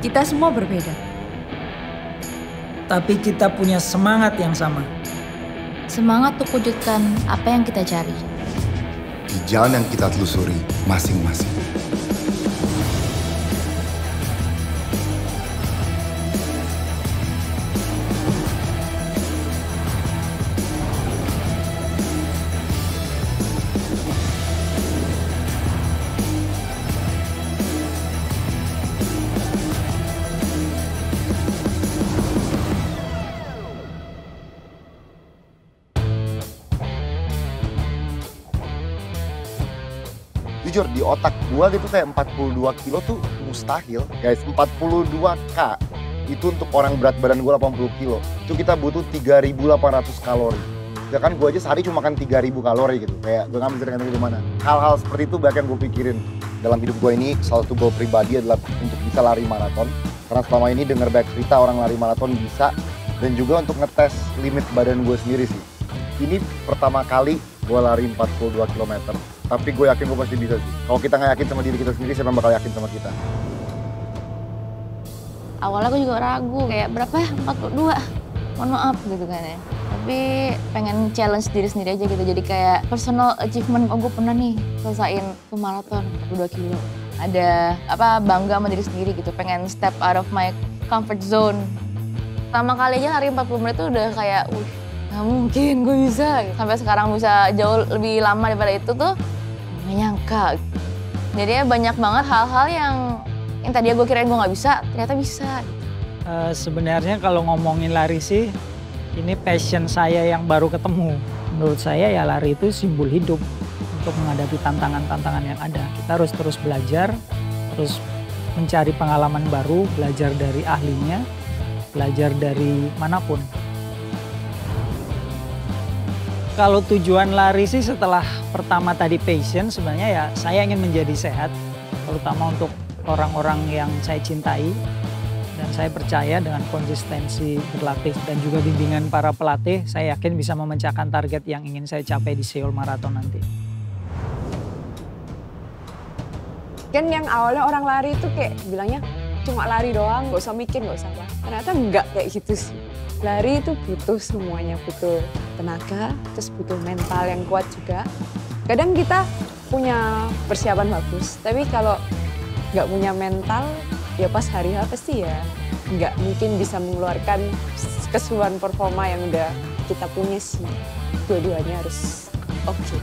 Kita semua berbeda. Tapi kita punya semangat yang sama. Semangat untuk wujudkan apa yang kita cari. Di jalan yang kita telusuri masing-masing. Jujur di otak gua gitu kayak 42 kilo tuh mustahil. Guys, 42K itu untuk orang berat badan gua 80 kilo. Itu kita butuh 3.800 kalori. Ya kan gua aja sehari cuma makan 3.000 kalori gitu. Kayak gua nggak bisa dari mana. Hal-hal seperti itu bahkan gua pikirin. Dalam hidup gua ini salah satu goal pribadi adalah untuk bisa lari maraton. Karena selama ini dengar banyak cerita orang lari maraton bisa. Dan juga untuk ngetes limit badan gua sendiri sih. Ini pertama kali gua lari 42 km. Tapi gue yakin gue pasti bisa sih. Kalau kita nggak yakin sama diri kita sendiri, siapa yang bakal yakin sama kita? Awalnya aku juga ragu, kayak berapa ya? 42. Mohon maaf gitu kan ya. Tapi pengen challenge diri sendiri aja gitu. Jadi kayak personal achievement, oh gue pernah nih selesaiin tuh maraton 42 kilo. Ada bangga sama diri sendiri gitu, pengen step out of my comfort zone. Pertama kali aja lari 40 menit tuh udah kayak, nggak mungkin gue bisa. Sampai sekarang bisa jauh lebih lama daripada itu tuh nggak nyangka. Jadi banyak banget hal-hal yang tadi gue kirain gue nggak bisa, ternyata bisa. Sebenarnya kalau ngomongin lari sih, ini passion saya yang baru ketemu. Menurut saya ya lari itu simbol hidup untuk menghadapi tantangan-tantangan yang ada. Kita harus terus belajar, terus mencari pengalaman baru, belajar dari ahlinya, belajar dari manapun. Kalau tujuan lari sih setelah pertama tadi passion, sebenarnya ya saya ingin menjadi sehat, terutama untuk orang-orang yang saya cintai. Dan saya percaya dengan konsistensi berlatih dan juga bimbingan para pelatih, saya yakin bisa memecahkan target yang ingin saya capai di Seoul Marathon nanti. Kan yang awalnya orang lari itu kayak bilangnya cuma lari doang, gak usah mikir, gak usah apa. Ternyata enggak kayak gitu sih. Lari itu butuh semuanya, butuh tenaga, terus butuh mental yang kuat juga. Kadang kita punya persiapan bagus, tapi kalau nggak punya mental, ya pas hari H pasti ya nggak mungkin bisa mengeluarkan keseluruhan performa yang udah kita punya sih. Dua-duanya harus oke.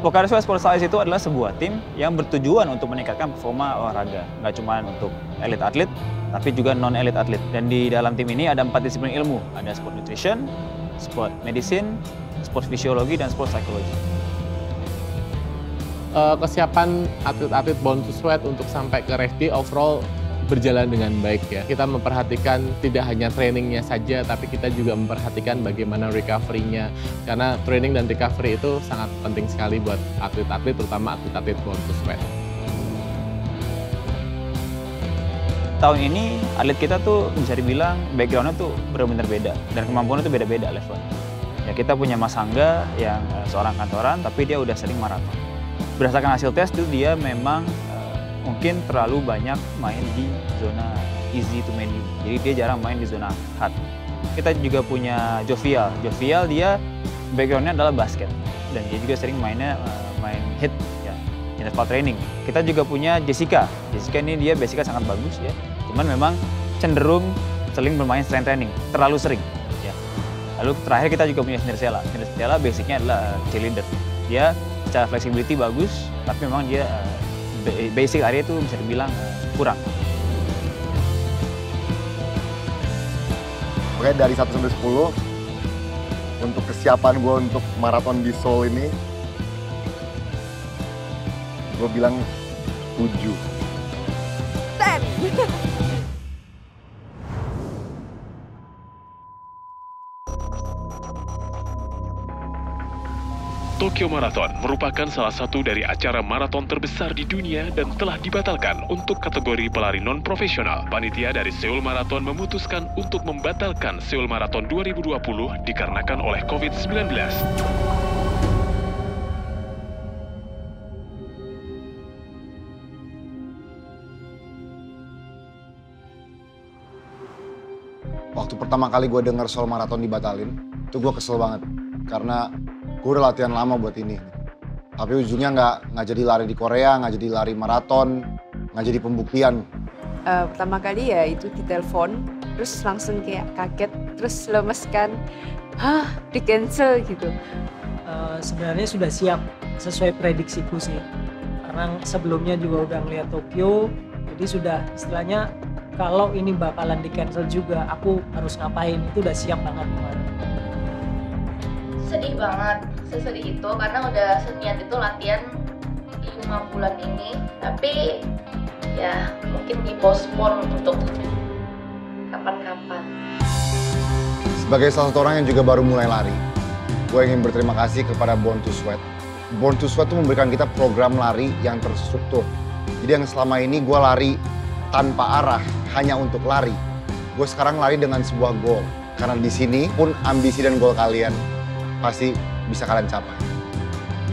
Pocari Sweat Sport Science itu adalah sebuah tim yang bertujuan untuk meningkatkan performa olahraga. Nggak cuma untuk elit atlet, tapi juga non-elit atlet. Dan di dalam tim ini ada 4 disiplin ilmu. Ada sport nutrition, sport medicine, sport fisiologi, dan sport psikologi. Kesiapan atlet-atlet Born to Sweat untuk sampai ke race day overall berjalan dengan baik ya. Kita memperhatikan tidak hanya trainingnya saja, tapi kita juga memperhatikan bagaimana recovery-nya. Karena training dan recovery itu sangat penting sekali buat atlet-atlet, terutama atlet-atlet Born to Sweat. Tahun ini atlet kita tuh bisa dibilang background-nya tuh benar-benar beda. Dan kemampuannya tuh beda-beda levelnya. Ya kita punya Mas Angga yang seorang kantoran, tapi dia udah sering maraton. Berdasarkan hasil tes tuh dia memang mungkin terlalu banyak main di zona easy to medium. Jadi dia jarang main di zona hard. Kita juga punya Jovial. Jovial dia backgroundnya adalah basket. Dan dia juga sering main hit ya, interval training. Kita juga punya Jessica. Jessica ini dia basicnya sangat bagus ya. Cuman memang cenderung sering bermain strength training. Terlalu sering ya. Lalu terakhir kita juga punya Cinderella. Cinderella basicnya adalah cheerleader. Dia secara flexibility bagus, tapi memang dia basic area itu bisa dibilang kurang. Oke, dari 1 sampai 10, untuk kesiapan gue untuk maraton di Seoul ini, gue bilang 7. 10. Tokyo Marathon merupakan salah satu dari acara maraton terbesar di dunia dan telah dibatalkan untuk kategori pelari non-profesional. Panitia dari Seoul Marathon memutuskan untuk membatalkan Seoul Marathon 2020 dikarenakan oleh COVID-19. waktu pertama kali gue denger Seoul Marathon dibatalin, itu gue kesel banget. Karena gue udah latihan lama buat ini. Tapi ujungnya nggak jadi lari di Korea, nggak jadi lari maraton, nggak jadi pembuktian. Pertama kali ya itu ditelepon, terus langsung kayak kaget, terus lemes kan. Di cancel gitu. Sebenarnya sudah siap sesuai prediksiku sih. Karena sebelumnya juga udah ngeliat Tokyo, jadi sudah istilahnya kalau ini bakalan di cancel juga, aku harus ngapain, itu udah siap banget kemarin. Sedih banget, sesedih itu karena udah seniat itu latihan 5 bulan ini, tapi ya mungkin dipospon untuk kapan-kapan. Sebagai salah satu orang yang juga baru mulai lari, gue ingin berterima kasih kepada Born to Sweat. Born to Sweat itu memberikan kita program lari yang terstruktur. Jadi yang selama ini gue lari tanpa arah, hanya untuk lari. Gue sekarang lari dengan sebuah goal. Karena di sini pun ambisi dan goal kalian pasti bisa kalian capai.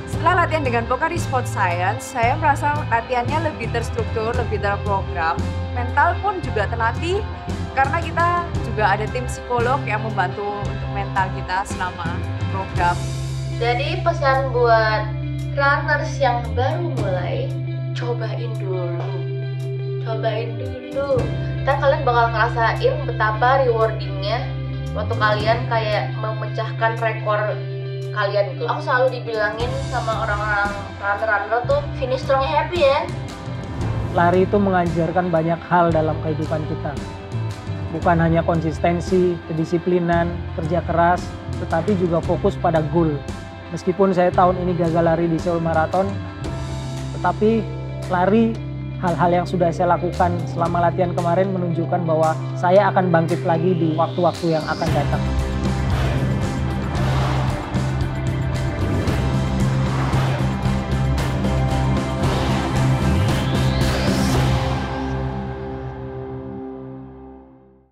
Setelah latihan dengan Pocari Sport Science, saya merasa latihannya lebih terstruktur, lebih terprogram. Mental pun juga terlatih karena kita juga ada tim psikolog yang membantu untuk mental kita selama program. Jadi pesan buat runners yang baru mulai, cobain dulu. Ntar kalian bakal ngerasain betapa rewardingnya waktu kalian kayak memecahkan rekor kalian gitu. Aku selalu dibilangin sama orang-orang runner tuh finish strongnya happy ya. Lari itu mengajarkan banyak hal dalam kehidupan kita. Bukan hanya konsistensi, kedisiplinan, kerja keras, tetapi juga fokus pada goal. Meskipun saya tahun ini gagal lari di Seoul Marathon, tetapi lari, hal-hal yang sudah saya lakukan selama latihan kemarin menunjukkan bahwa saya akan bangkit lagi di waktu-waktu yang akan datang.